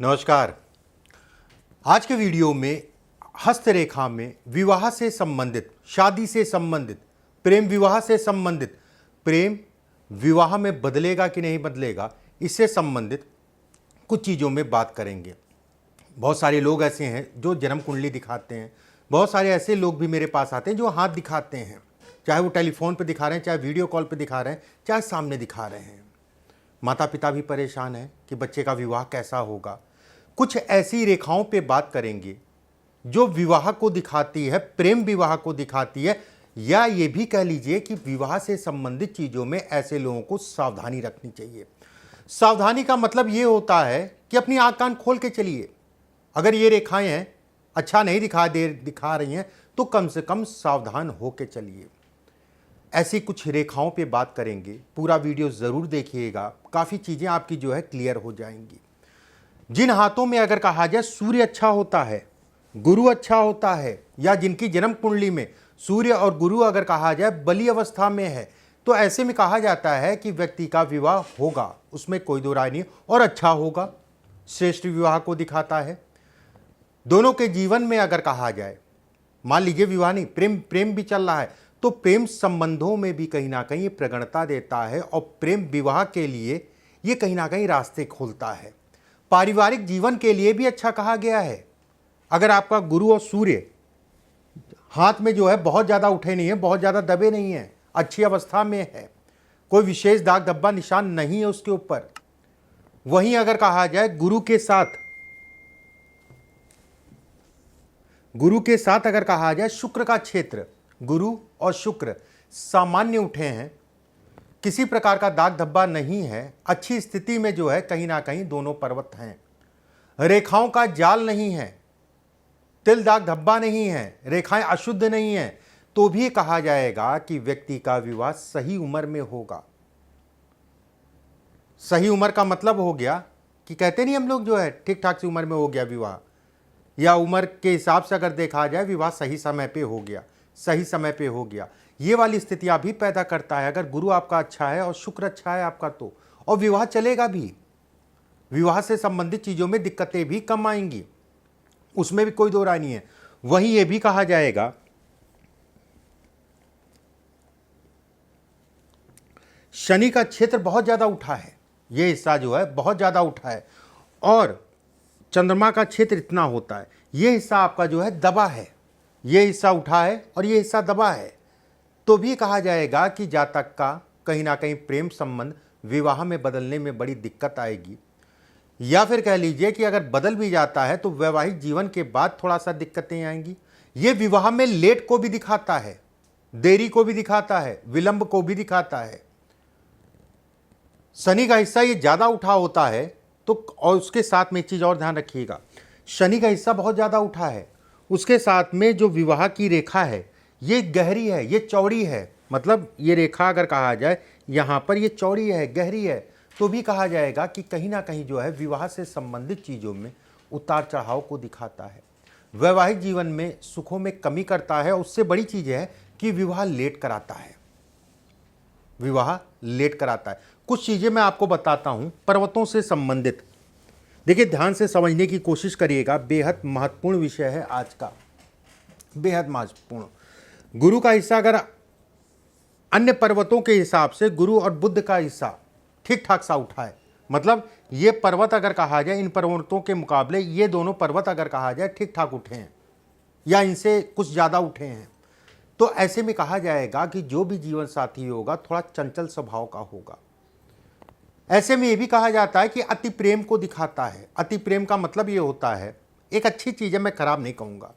नमस्कार। आज के वीडियो में हस्तरेखा में विवाह से संबंधित, शादी से संबंधित, प्रेम विवाह से संबंधित, प्रेम विवाह में बदलेगा कि नहीं बदलेगा, इससे संबंधित कुछ चीज़ों में बात करेंगे। बहुत सारे लोग ऐसे हैं जो जन्म कुंडली दिखाते हैं। बहुत सारे ऐसे लोग भी मेरे पास आते हैं जो हाथ दिखाते हैं, चाहे वो टेलीफोन पे दिखा रहे हैं, चाहे वीडियो कॉल पे दिखा रहे हैं, चाहे सामने दिखा रहे हैं। माता पिता भी परेशान हैं कि बच्चे का विवाह कैसा होगा। कुछ ऐसी रेखाओं पे बात करेंगे जो विवाह को दिखाती है, प्रेम विवाह को दिखाती है, या ये भी कह लीजिए कि विवाह से संबंधित चीज़ों में ऐसे लोगों को सावधानी रखनी चाहिए। सावधानी का मतलब ये होता है कि अपनी आँख कान खोल के चलिए। अगर ये रेखाएं हैं, अच्छा नहीं दिखा रही हैं, तो कम से कम सावधान हो के चलिए। ऐसी कुछ रेखाओं पे बात करेंगे, पूरा वीडियो ज़रूर देखिएगा, काफ़ी चीज़ें आपकी जो है क्लियर हो जाएंगी। जिन हाथों में अगर कहा जाए सूर्य अच्छा होता है, गुरु अच्छा होता है, या जिनकी जन्म कुंडली में सूर्य और गुरु अगर कहा जाए बली अवस्था में है, तो ऐसे में कहा जाता है कि व्यक्ति का विवाह होगा, उसमें कोई दो राय नहीं, और अच्छा होगा, श्रेष्ठ विवाह को दिखाता है। दोनों के जीवन में अगर कहा जाए, मान लीजिए विवाह नहीं, प्रेम भी चल रहा है, तो प्रेम संबंधों में भी कहीं ना कहीं प्रगणता देता है, और प्रेम विवाह के लिए ये कहीं ना कहीं रास्ते खोलता है। पारिवारिक जीवन के लिए भी अच्छा कहा गया है। अगर आपका गुरु और सूर्य हाथ में जो है बहुत ज़्यादा उठे नहीं है, बहुत ज़्यादा दबे नहीं है, अच्छी अवस्था में है, कोई विशेष दाग धब्बा निशान नहीं है उसके ऊपर, वहीं अगर कहा जाए गुरु के साथ अगर कहा जाए शुक्र का क्षेत्र, गुरु और शुक्र सामान्य उठे हैं, किसी प्रकार का दाग धब्बा नहीं है, अच्छी स्थिति में जो है कहीं ना कहीं दोनों पर्वत हैं, रेखाओं का जाल नहीं है, तिल दाग धब्बा नहीं है, रेखाएं अशुद्ध नहीं है, तो भी कहा जाएगा कि व्यक्ति का विवाह सही उम्र में होगा। सही उम्र का मतलब हो गया कि कहते नहीं हम लोग जो है ठीक ठाक सी उम्र में हो गया विवाह, या उम्र के हिसाब से अगर देखा जाए विवाह सही समय पे हो गया, सही समय पे हो गया, ये वाली स्थितियां भी पैदा करता है। अगर गुरु आपका अच्छा है और शुक्र अच्छा है आपका, तो और विवाह चलेगा भी, विवाह से संबंधित चीज़ों में दिक्कतें भी कम आएंगी, उसमें भी कोई दो राय नहीं है। वहीं ये भी कहा जाएगा शनि का क्षेत्र बहुत ज़्यादा उठा है, ये हिस्सा जो है बहुत ज़्यादा उठा है, और चंद्रमा का क्षेत्र इतना होता है, ये हिस्सा आपका जो है दबा है, ये हिस्सा उठा है और ये हिस्सा दबा है, तो भी कहा जाएगा कि जातक का कहीं ना कहीं प्रेम संबंध विवाह में बदलने में बड़ी दिक्कत आएगी। या फिर कह लीजिए कि अगर बदल भी जाता है तो वैवाहिक जीवन के बाद थोड़ा सा दिक्कतें आएंगी। ये विवाह में लेट को भी दिखाता है, देरी को भी दिखाता है, विलंब को भी दिखाता है। शनि का हिस्सा ये ज़्यादा उठा होता है, तो और उसके साथ में एक चीज़ और ध्यान रखिएगा, शनि का हिस्सा बहुत ज़्यादा उठा है, उसके साथ में जो विवाह की रेखा है ये गहरी है, ये चौड़ी है, मतलब ये रेखा अगर कहा जाए यहाँ पर ये चौड़ी है, गहरी है, तो भी कहा जाएगा कि कहीं ना कहीं जो है विवाह से संबंधित चीज़ों में उतार चढ़ाव को दिखाता है, वैवाहिक जीवन में सुखों में कमी करता है। उससे बड़ी चीज़ है कि विवाह लेट कराता है, विवाह लेट कराता है। कुछ चीज़ें मैं आपको बताता हूँ पर्वतों से संबंधित, देखिए ध्यान से समझने की कोशिश करिएगा, बेहद महत्वपूर्ण विषय है आज का, बेहद महत्वपूर्ण। गुरु का हिस्सा अगर अन्य पर्वतों के हिसाब से गुरु और बुध का हिस्सा ठीक ठाक सा उठा है, मतलब ये पर्वत अगर कहा जाए इन पर्वतों के मुकाबले ये दोनों पर्वत अगर कहा जाए ठीक ठाक उठे हैं या इनसे कुछ ज़्यादा उठे हैं, तो ऐसे में कहा जाएगा कि जो भी जीवन साथी होगा थोड़ा चंचल स्वभाव का होगा। ऐसे में ये भी कहा जाता है कि अति प्रेम को दिखाता है। अति प्रेम का मतलब ये होता है, एक अच्छी चीज़ है, मैं खराब नहीं कहूँगा,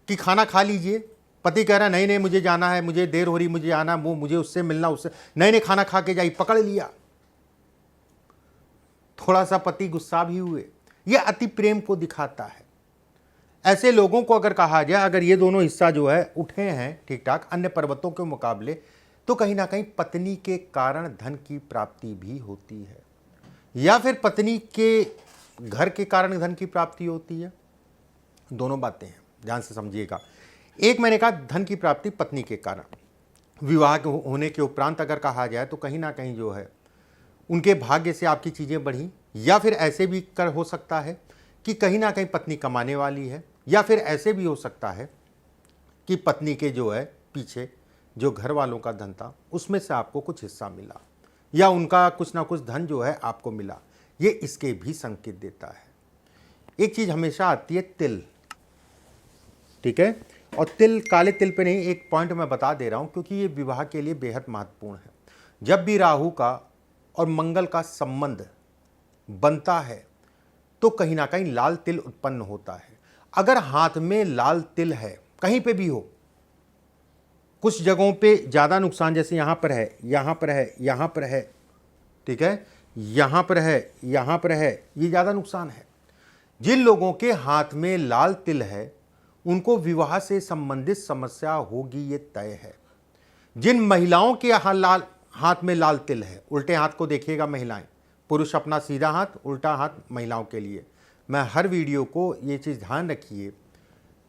कि खाना खा लीजिए, पति कह रहा है नहीं नहीं मुझे जाना है, मुझे देर हो रही, मुझे आना, वो मुझे उससे मिलना, उससे नहीं नहीं खाना खा के जाइए, पकड़ लिया, थोड़ा सा पति गुस्सा भी हुए, ये अति प्रेम को दिखाता है। ऐसे लोगों को अगर कहा जाए, अगर ये दोनों हिस्सा जो है उठे हैं ठीक ठाक अन्य पर्वतों के मुकाबले, तो कहीं ना कहीं पत्नी के कारण धन की प्राप्ति भी होती है, या फिर पत्नी के घर के कारण धन की प्राप्ति होती है। दोनों बातें हैं, ध्यान से समझिएगा। एक मैंने कहा धन की प्राप्ति पत्नी के कारण, विवाह होने के उपरांत अगर कहा जाए तो कहीं ना कहीं जो है उनके भाग्य से आपकी चीज़ें बढ़ी, या फिर ऐसे भी कर हो सकता है कि कहीं ना कहीं पत्नी कमाने वाली है, या फिर ऐसे भी हो सकता है कि पत्नी के जो है पीछे जो घर वालों का धन था उसमें से आपको कुछ हिस्सा मिला, या उनका कुछ ना कुछ धन जो है आपको मिला। ये इसके भी संकेत देता है। एक चीज़ हमेशा आती है तिल, ठीक है, और तिल काले तिल पे नहीं, एक पॉइंट मैं बता दे रहा हूँ क्योंकि ये विवाह के लिए बेहद महत्वपूर्ण है। जब भी राहु का और मंगल का संबंध बनता है तो कहीं ना कहीं लाल तिल उत्पन्न होता है। अगर हाथ में लाल तिल है, कहीं पे भी हो, कुछ जगहों पे ज़्यादा नुकसान, जैसे यहाँ पर है, यहाँ पर है, यहाँ पर है, ठीक है, यहाँ पर है, यहाँ पर है, ये ज़्यादा नुकसान है। जिन लोगों के हाथ में लाल तिल है उनको विवाह से संबंधित समस्या होगी, ये तय है। जिन महिलाओं के हाथ में लाल तिल है, उल्टे हाथ को देखिएगा महिलाएं, पुरुष अपना सीधा हाथ, उल्टा हाथ महिलाओं के लिए। मैं हर वीडियो को ये चीज़ ध्यान रखिए,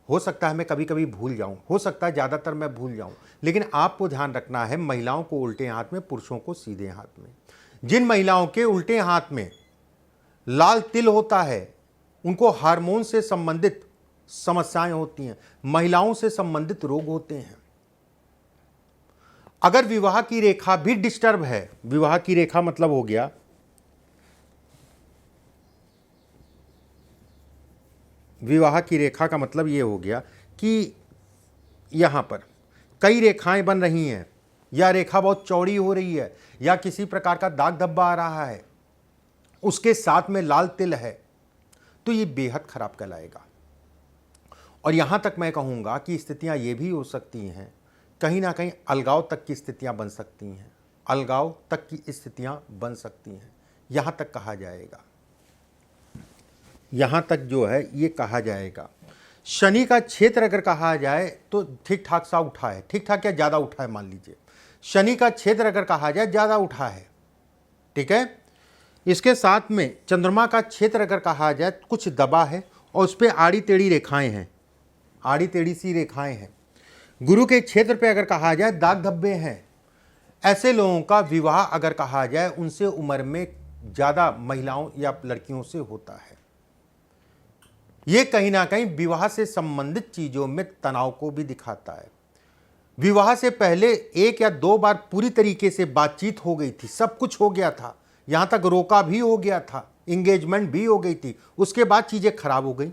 हो सकता है मैं कभी कभी भूल जाऊं, हो सकता है ज़्यादातर मैं भूल जाऊं, लेकिन आपको ध्यान रखना है महिलाओं को उल्टे हाथ में, पुरुषों को सीधे हाथ में। जिन महिलाओं के उल्टे हाथ में लाल तिल होता है उनको हार्मोन से संबंधित समस्याएं होती हैं, महिलाओं से संबंधित रोग होते हैं। अगर विवाह की रेखा भी डिस्टर्ब है, विवाह की रेखा मतलब हो गया, विवाह की रेखा का मतलब ये हो गया कि यहां पर कई रेखाएं बन रही हैं, या रेखा बहुत चौड़ी हो रही है, या किसी प्रकार का दाग धब्बा आ रहा है, उसके साथ में लाल तिल है, तो ये बेहद खराब कहलाएगा। और यहां तक मैं कहूंगा कि स्थितियां ये भी हो सकती हैं, कहीं ना कहीं अलगाव तक की स्थितियां बन सकती हैं, अलगाव तक की स्थितियां बन सकती हैं, यहां तक कहा जाएगा, यहां तक जो है ये कहा जाएगा। शनि का क्षेत्र अगर कहा जाए तो ठीक ठाक सा उठा है, ठीक ठाक या ज़्यादा उठा है, मान लीजिए शनि का क्षेत्र अगर कहा जाए ज़्यादा उठा है, ठीक है। इसके साथ में चंद्रमा का क्षेत्र अगर कहा जाए कुछ दबा है और उस पर आड़ी टेढ़ी रेखाएं हैं, आड़ी टेढ़ी सी रेखाएं हैं। गुरु के क्षेत्र पे अगर कहा जाए दाग धब्बे हैं। ऐसे लोगों का विवाह अगर कहा जाए उनसे उम्र में ज़्यादा महिलाओं या लड़कियों से होता है। ये कहीं ना कहीं विवाह से संबंधित चीज़ों में तनाव को भी दिखाता है। विवाह से पहले एक या दो बार पूरी तरीके से बातचीत हो गई थी, सब कुछ हो गया था, यहाँ तक रोका भी हो गया था, इंगेजमेंट भी हो गई थी, उसके बाद चीज़ें खराब हो गई।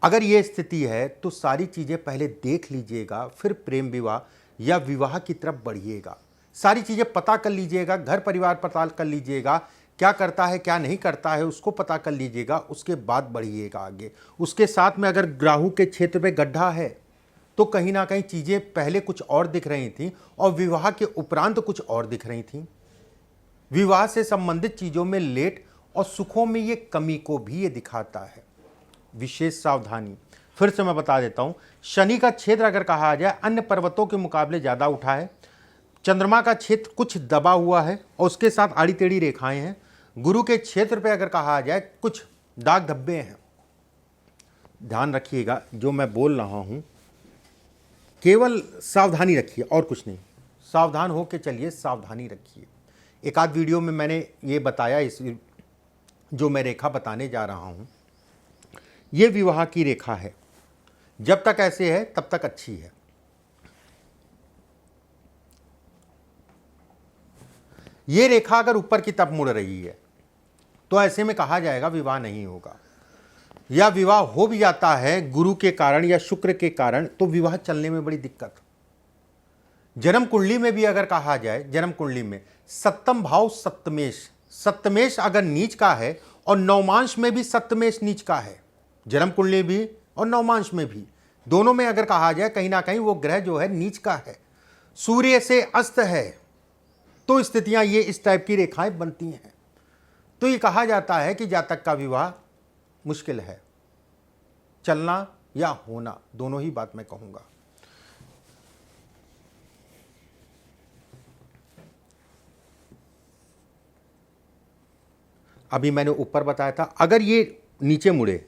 अगर ये स्थिति है तो सारी चीज़ें पहले देख लीजिएगा, फिर प्रेम विवाह या विवाह की तरफ बढ़िएगा। सारी चीज़ें पता कर लीजिएगा, घर परिवार पता कर लीजिएगा, क्या करता है क्या नहीं करता है उसको पता कर लीजिएगा, उसके बाद बढ़िएगा आगे। उसके साथ में अगर राहु के क्षेत्र पे गड्ढा है तो कहीं ना कहीं चीज़ें पहले कुछ और दिख रही थी और विवाह के उपरांत कुछ और दिख रही थी। विवाह से संबंधित चीज़ों में लेट और सुखों में ये कमी को भी ये दिखाता है। विशेष सावधानी, फिर से मैं बता देता हूँ, शनि का क्षेत्र अगर कहा जाए अन्य पर्वतों के मुकाबले ज़्यादा उठा है, चंद्रमा का क्षेत्र कुछ दबा हुआ है और उसके साथ आड़ी टेढ़ी रेखाएं हैं, गुरु के क्षेत्र पे अगर कहा जाए कुछ दाग धब्बे हैं। ध्यान रखिएगा जो मैं बोल रहा हूँ, केवल सावधानी रखिए और कुछ नहीं, सावधान हो के चलिए, सावधानी रखिए। एक आध वीडियो में मैंने ये बताया, इस जो मैं रेखा बताने जा रहा हूँ ये विवाह की रेखा है, जब तक ऐसे है तब तक अच्छी है। ये रेखा अगर ऊपर की तरफ मुड़ रही है तो ऐसे में कहा जाएगा विवाह नहीं होगा, या विवाह हो भी जाता है गुरु के कारण या शुक्र के कारण तो विवाह चलने में बड़ी दिक्कत। जन्म कुंडली में भी अगर कहा जाए, जन्म कुंडली में सप्तम भाव सप्तमेश, सप्तमेश अगर नीच का है और नवमांश में भी सप्तमेश नीच का है, जन्म कुंडली भी और नवमांश में भी, दोनों में अगर कहा जाए कहीं ना कहीं वो ग्रह जो है नीच का है, सूर्य से अस्त है, तो स्थितियां ये इस टाइप की रेखाएं बनती हैं। तो ये कहा जाता है कि जातक का विवाह मुश्किल है, चलना या होना दोनों ही बात मैं कहूंगा। अभी मैंने ऊपर बताया था, अगर ये नीचे मुड़े,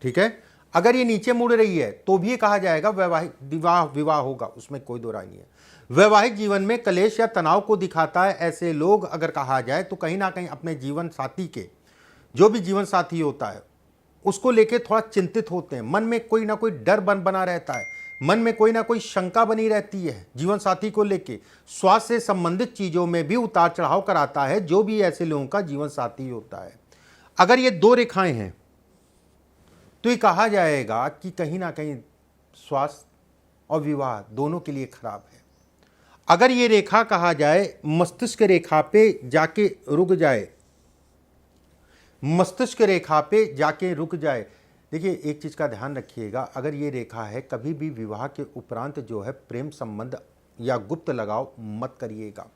ठीक है, अगर ये नीचे मुड़ रही है तो भी ये कहा जाएगा वैवाहिक विवाह होगा, उसमें कोई दो राय नहीं है। वैवाहिक जीवन में कलेश या तनाव को दिखाता है। ऐसे लोग अगर कहा जाए तो कहीं ना कहीं अपने जीवन साथी के, जो भी जीवन साथी होता है उसको लेके थोड़ा चिंतित होते हैं। मन में कोई ना कोई डर बना रहता है, मन में कोई ना कोई शंका बनी रहती है जीवन साथी को लेके। स्वास्थ्य से संबंधित चीजों में भी उतार चढ़ाव कराता है जो भी ऐसे लोगों का जीवन साथी होता है। अगर ये दो रेखाएं हैं तो ये कहा जाएगा कि कहीं ना कहीं स्वास्थ्य और विवाह दोनों के लिए खराब है। अगर ये रेखा कहा जाए मस्तिष्क रेखा पे जाके रुक जाए, मस्तिष्क रेखा पे जाके रुक जाए, देखिए एक चीज का ध्यान रखिएगा, अगर ये रेखा है कभी भी विवाह के उपरांत जो है प्रेम संबंध या गुप्त लगाव मत करिएगा।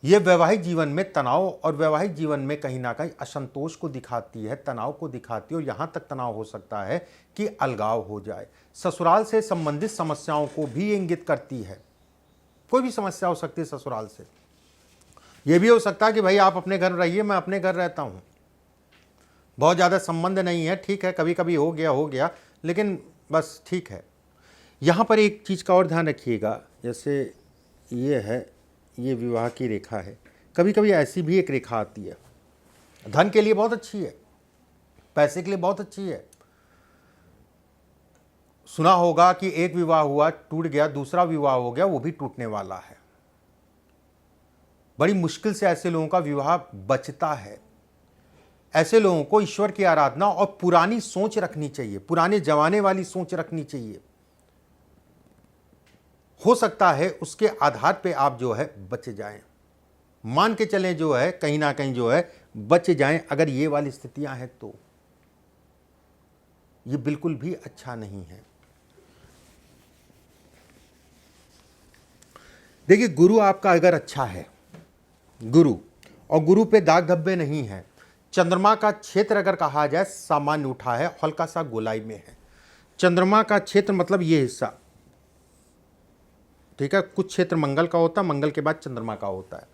यह वैवाहिक जीवन में तनाव और वैवाहिक जीवन में कहीं ना कहीं असंतोष को दिखाती है, तनाव को दिखाती है, और यहां तक तनाव हो सकता है कि अलगाव हो जाए। ससुराल से संबंधित समस्याओं को भी इंगित करती है। कोई भी समस्या हो सकती है ससुराल से। यह भी हो सकता है कि भाई आप अपने घर रहिए, मैं अपने घर रहता हूं, बहुत ज़्यादा संबंध नहीं है, ठीक है, कभी कभी हो गया, लेकिन बस ठीक है। यहाँ पर एक चीज़ का और ध्यान रखिएगा, जैसे ये है, ये विवाह की रेखा है, कभी कभी ऐसी भी एक रेखा आती है, धन के लिए बहुत अच्छी है, पैसे के लिए बहुत अच्छी है। सुना होगा कि एक विवाह हुआ, टूट गया, दूसरा विवाह हो गया, वो भी टूटने वाला है। बड़ी मुश्किल से ऐसे लोगों का विवाह बचता है। ऐसे लोगों को ईश्वर की आराधना और पुरानी सोच रखनी चाहिए, पुराने जमाने वाली सोच रखनी चाहिए। हो सकता है उसके आधार पे आप जो है बच जाएं, मान के चलें जो है कहीं ना कहीं जो है बच जाएं। अगर ये वाली स्थितियां हैं तो ये बिल्कुल भी अच्छा नहीं है। देखिए गुरु आपका अगर अच्छा है, गुरु, और गुरु पे दाग धब्बे नहीं है, चंद्रमा का क्षेत्र अगर कहा जाए सामान्य उठा है, हल्का सा गोलाई में है। चंद्रमा का क्षेत्र मतलब ये हिस्सा, ठीक है, कुछ क्षेत्र मंगल का होता है, मंगल के बाद चंद्रमा का होता है।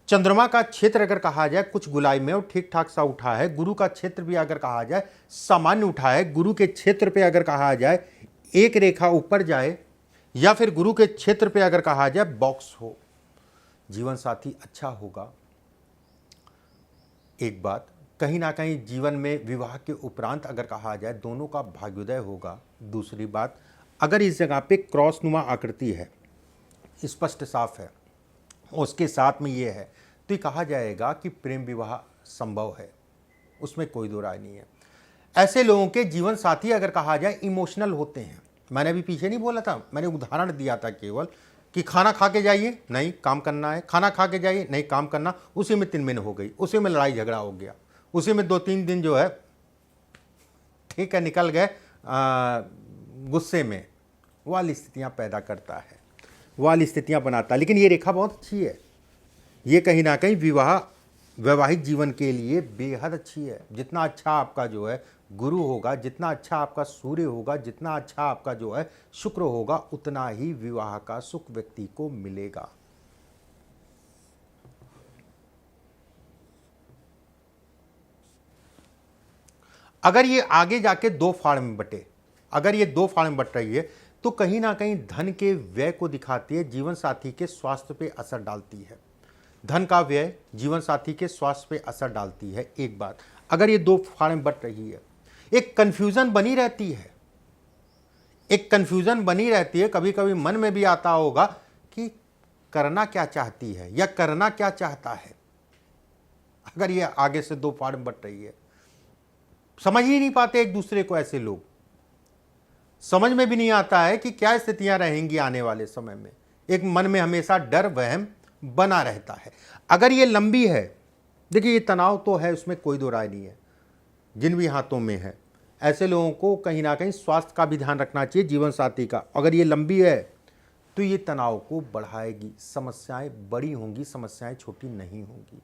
चंद्रमा का क्षेत्र अगर कहा जाए कुछ गोलाई में और ठीक ठाक सा उठा है। गुरु का क्षेत्र भी अगर कहा जाए सामान्य उठा है। गुरु के क्षेत्र पे अगर कहा जाए एक रेखा ऊपर जाए, या फिर गुरु के क्षेत्र पे अगर कहा जाए बॉक्स हो, जीवन साथी अच्छा होगा। एक बात, कहीं ना कहीं जीवन में विवाह के उपरांत अगर कहा जाए दोनों का भाग्योदय होगा। दूसरी बात, अगर इस जगह पे क्रॉस नुमा आकृति है, स्पष्ट साफ है, उसके साथ में ये है, तो ये कहा जाएगा कि प्रेम विवाह संभव है, उसमें कोई दो राय नहीं है। ऐसे लोगों के जीवन साथी अगर कहा जाए इमोशनल होते हैं। मैंने अभी पीछे नहीं बोला था, मैंने उदाहरण दिया था केवल कि खाना खा के जाइए, नहीं काम करना है, खाना खा के जाइए, नहीं काम करना, उसी में 3 दिन हो गई, उसी में लड़ाई झगड़ा हो गया, उसी में 2-3 दिन जो है ठीक है निकल गए गुस्से में, वाली स्थितियां पैदा करता है, वाली स्थितियां बनाता है। लेकिन ये रेखा बहुत अच्छी है, ये कहीं ना कहीं विवाह वैवाहिक जीवन के लिए बेहद अच्छी है। जितना अच्छा आपका जो है गुरु होगा, जितना अच्छा आपका सूर्य होगा, जितना अच्छा आपका जो है शुक्र होगा, उतना ही विवाह का सुख व्यक्ति को मिलेगा। अगर ये आगे जाके 2 फाड़ में बटे, अगर ये 2 फाड़ में बट रही है तो कहीं ना कहीं धन के व्यय को दिखाती है, जीवन साथी के स्वास्थ्य पे असर डालती है। धन का व्यय जीवन साथी के स्वास्थ्य पे असर डालती है। एक बात, अगर ये 2 फाड़ में बट रही है, एक कंफ्यूजन बनी रहती है, एक कंफ्यूजन बनी रहती है। कभी कभी मन में भी आता होगा कि करना क्या चाहती है या करना क्या चाहता है। अगर ये आगे से 2 फाड़ में बट रही है, समझ ही नहीं पाते एक दूसरे को, ऐसे लोग समझ में भी नहीं आता है कि क्या स्थितियां रहेंगी आने वाले समय में। एक मन में हमेशा डर वहम बना रहता है। अगर ये लंबी है, देखिए ये तनाव तो है, उसमें कोई दो राय नहीं है, जिन भी हाथों में है। ऐसे लोगों को कहीं ना कहीं स्वास्थ्य का भी ध्यान रखना चाहिए, जीवन साथी का। अगर ये लंबी है तो ये तनाव को बढ़ाएगी, समस्याएं बड़ी होंगी, समस्याएं छोटी नहीं होंगी।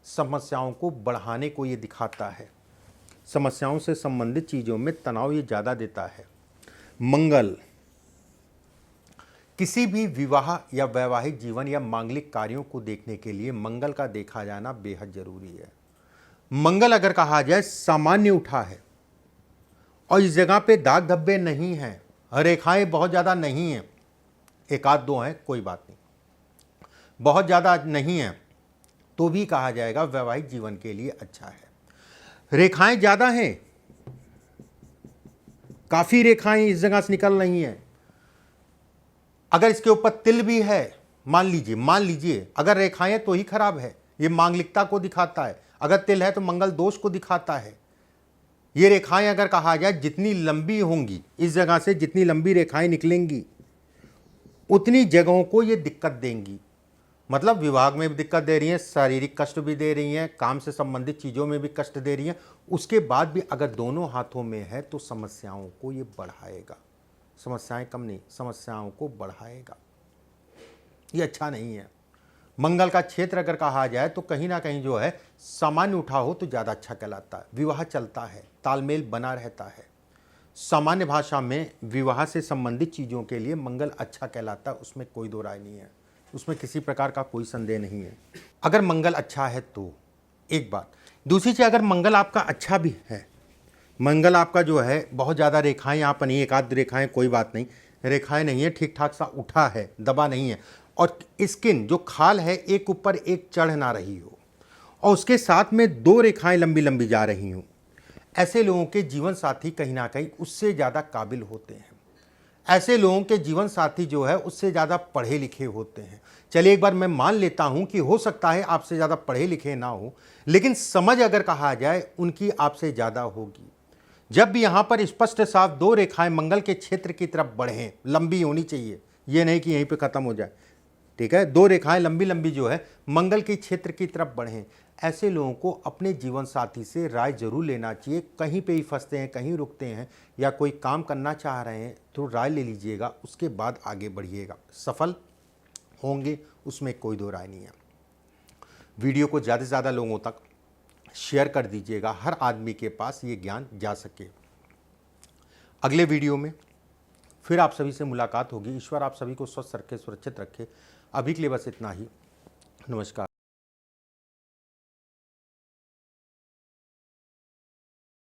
समस्याओं को बढ़ाने को ये दिखाता है, समस्याओं से संबंधित चीज़ों में तनाव ये ज़्यादा देता है। मंगल, किसी भी विवाह या वैवाहिक जीवन या मांगलिक कार्यों को देखने के लिए मंगल का देखा जाना बेहद जरूरी है। मंगल अगर कहा जाए सामान्य उठा है, और इस जगह पे दाग धब्बे नहीं हैं, रेखाएं बहुत ज़्यादा नहीं हैं, एक आध दो हैं, कोई बात नहीं, बहुत ज़्यादा नहीं है तो भी कहा जाएगा वैवाहिक जीवन के लिए अच्छा है। रेखाएं ज़्यादा हैं, काफ़ी रेखाएं इस जगह से निकल रही हैं, अगर इसके ऊपर तिल भी है, मान लीजिए अगर रेखाएं तो ही खराब है, ये मांगलिकता को दिखाता है, अगर तिल है तो मंगल दोष को दिखाता है। ये रेखाएं अगर कहा जाए जितनी लंबी होंगी, इस जगह से जितनी लंबी रेखाएं निकलेंगी उतनी जगहों को ये दिक्कत देंगी, मतलब विवाह में भी दिक्कत दे रही हैं, शारीरिक कष्ट भी दे रही हैं, काम से संबंधित चीज़ों में भी कष्ट दे रही हैं। उसके बाद भी अगर दोनों हाथों में है तो समस्याओं को ये बढ़ाएगा, समस्याएं कम नहीं, समस्याओं को बढ़ाएगा, ये अच्छा नहीं है। मंगल का क्षेत्र अगर कहा जाए तो कहीं ना कहीं जो है सामान्य उठा हो तो ज़्यादा अच्छा कहलाता है, विवाह चलता है, तालमेल बना रहता है। सामान्य भाषा में विवाह से संबंधित चीज़ों के लिए मंगल अच्छा कहलाता है, उसमें कोई दो राय नहीं है, उसमें किसी प्रकार का कोई संदेह नहीं है। अगर मंगल अच्छा है तो एक बात, दूसरी चीज़ अगर मंगल आपका अच्छा भी है, मंगल आपका जो है बहुत ज़्यादा रेखाएं यहाँ पर नहीं, एक आध रेखाएं कोई बात नहीं, रेखाएं नहीं है, ठीक ठाक सा उठा है, दबा नहीं है, और स्किन जो खाल है एक ऊपर एक चढ़ ना रही हो, और उसके साथ में दो रेखाएं लंबी लंबी जा रही हों, ऐसे लोगों के जीवन साथी कहीं ना कहीं उससे ज़्यादा काबिल होते हैं। ऐसे लोगों के जीवन साथी जो है उससे ज़्यादा पढ़े लिखे होते हैं। चलिए एक बार मैं मान लेता हूं कि हो सकता है आपसे ज़्यादा पढ़े लिखे ना हो, लेकिन समझ अगर कहा जाए उनकी आपसे ज़्यादा होगी। जब भी यहाँ पर स्पष्ट साफ दो रेखाएं मंगल के क्षेत्र की तरफ बढ़ें, लंबी होनी चाहिए, ये नहीं कि यहीं पे ख़त्म हो जाए, ठीक है, दो रेखाएं लंबी लंबी जो है मंगल के क्षेत्र की तरफ बढ़ें, ऐसे लोगों को अपने जीवन साथी से राय जरूर लेना चाहिए। कहीं पे ही फंसते हैं, कहीं रुकते हैं या कोई काम करना चाह रहे हैं तो राय ले लीजिएगा, उसके बाद आगे बढ़िएगा, सफल होंगे, उसमें कोई दो राय नहीं है। वीडियो को ज़्यादा से ज़्यादा लोगों तक शेयर कर दीजिएगा, हर आदमी के पास ये ज्ञान जा सके। अगले वीडियो में फिर आप सभी से मुलाकात होगी। ईश्वर आप सभी को स्वस्थ रखे, सुरक्षित रखे। अभी के लिए बस इतना ही। नमस्कार।